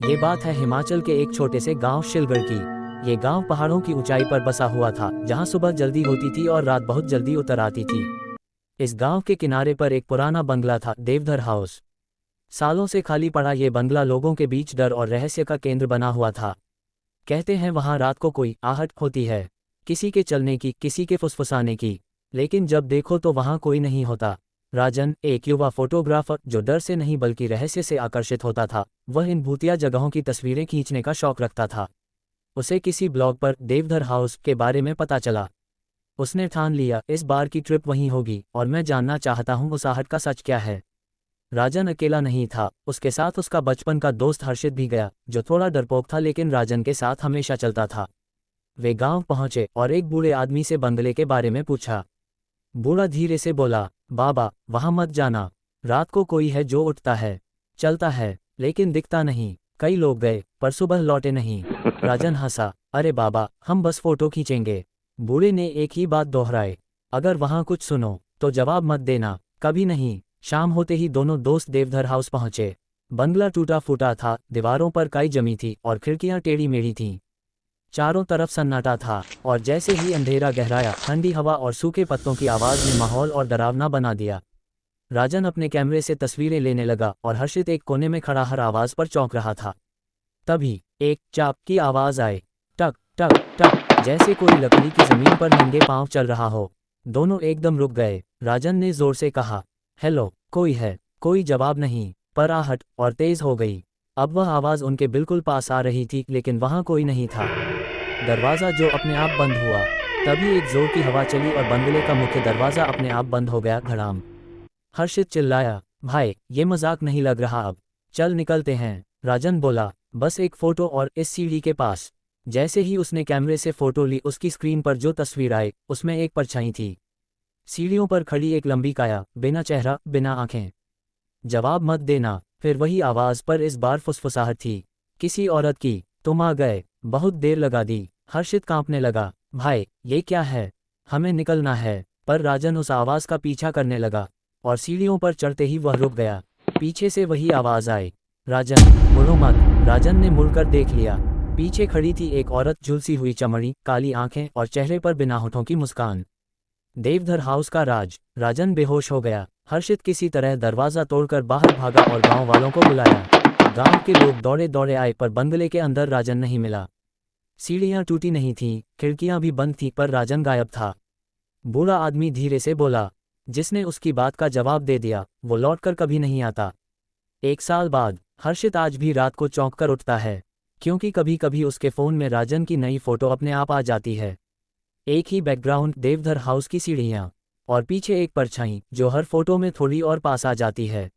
ये बात है हिमाचल के एक छोटे से गांव शिलगढ़ की। ये गांव पहाड़ों की ऊंचाई पर बसा हुआ था, जहां सुबह जल्दी होती थी और रात बहुत जल्दी उतर आती थी। इस गांव के किनारे पर एक पुराना बंगला था, देवधर हाउस। सालों से खाली पड़ा ये बंगला लोगों के बीच डर और रहस्य का केंद्र बना हुआ था। कहते हैं वहां रात को कोई आहट होती है, किसी के चलने की, किसी के फुसफुसाने की, लेकिन जब देखो तो वहां कोई नहीं होता। राजन, एक युवा फोटोग्राफर जो डर से नहीं बल्कि रहस्य से आकर्षित होता था, वह इन भूतिया जगहों की तस्वीरें खींचने का शौक रखता था। उसे किसी ब्लॉग पर देवधर हाउस के बारे में पता चला। उसने ठान लिया, इस बार की ट्रिप वहीं होगी और मैं जानना चाहता हूँ उस आहट का सच क्या है। राजन अकेला नहीं था, उसके साथ उसका बचपन का दोस्त हर्षित भी गया, जो थोड़ा डरपोक था लेकिन राजन के साथ हमेशा चलता था। वे गांव पहुंचे और एक बूढ़े आदमी से बंगले के बारे में पूछा। बूढ़ा धीरे से बोला, बाबा, वहां मत जाना। रात को कोई है जो उठता है, चलता है, लेकिन दिखता नहीं। कई लोग गए पर सुबह लौटे नहीं। राजन हंसा, अरे बाबा, हम बस फोटो खींचेंगे। बूढ़े ने एक ही बात दोहराई, अगर वहां कुछ सुनो तो जवाब मत देना। कभी नहीं। शाम होते ही दोनों दोस्त देवधर हाउस पहुंचे। बंगला टूटा फूटा था, दीवारों पर काई जमी थी और खिड़कियां टेढ़ी मेढ़ी थीं। चारों तरफ सन्नाटा था और जैसे ही अंधेरा गहराया, ठंडी हवा और सूखे पत्तों की आवाज ने माहौल और डरावना बना दिया। राजन अपने कैमरे से तस्वीरें लेने लगा और हर्षित एक कोने में खड़ा हर आवाज पर चौंक रहा था। तभी एक चाप की आवाज आई, टक टक टक, जैसे कोई लकड़ी की जमीन पर नंगे पांव चल रहा हो। दोनों एकदम रुक गए। राजन ने जोर से कहा, हेलो, कोई है? कोई जवाब नहीं, पर आहट और तेज हो गई। अब वह आवाज उनके बिल्कुल पास आ रही थी, लेकिन वहां कोई नहीं था। दरवाज़ा जो अपने आप बंद हुआ। तभी एक जोर की हवा चली और बंगले का मुख्य दरवाज़ा अपने आप बंद हो गया, धड़ाम। हर्षित चिल्लाया, भाई, ये मजाक नहीं लग रहा, अब चल निकलते हैं। राजन बोला, बस एक फोटो और इस सीढ़ी के पास। जैसे ही उसने कैमरे से फोटो ली, उसकी स्क्रीन पर जो तस्वीर आई उसमें एक परछाई थी। सीढ़ियों पर खड़ी एक लंबी काया, बिना चेहरा, बिना आंखें। जवाब मत देना। फिर वही आवाज़, पर इस बार फुसफुसाहट थी, किसी औरत की। तुम आ गए, बहुत देर लगा दी। हर्षित कांपने लगा, भाई, ये क्या है? हमें निकलना है। पर राजन उस आवाज़ का पीछा करने लगा और सीढ़ियों पर चढ़ते ही वह रुक गया। पीछे से वही आवाज़ आई, राजन, मुड़ो मत। राजन ने मुड़कर देख लिया। पीछे खड़ी थी एक औरत, झुलसी हुई चमड़ी, काली आंखें और चेहरे पर बिना होठों की मुस्कान। देवधर हाउस का राज। राजन बेहोश हो गया। हर्षित किसी तरह दरवाज़ा तोड़कर बाहर भागा और गांव वालों को बुलाया। गांव के लोग दौड़े दौड़े आए, पर बंगले के अंदर राजन नहीं मिला। सीढ़ियां टूटी नहीं थीं, खिड़कियां भी बंद थीं, पर राजन गायब था। बूढ़ा आदमी धीरे से बोला, जिसने उसकी बात का जवाब दे दिया वो लौटकर कभी नहीं आता। 1 साल बाद हर्षित आज भी रात को चौंक कर उठता है, क्योंकि कभी कभी उसके फ़ोन में राजन की नई फोटो अपने आप आ जाती है। एक ही बैकग्राउंड, देवधर हाउस की सीढ़ियां, और पीछे एक परछाई जो हर फोटो में थोड़ी और पास आ जाती है।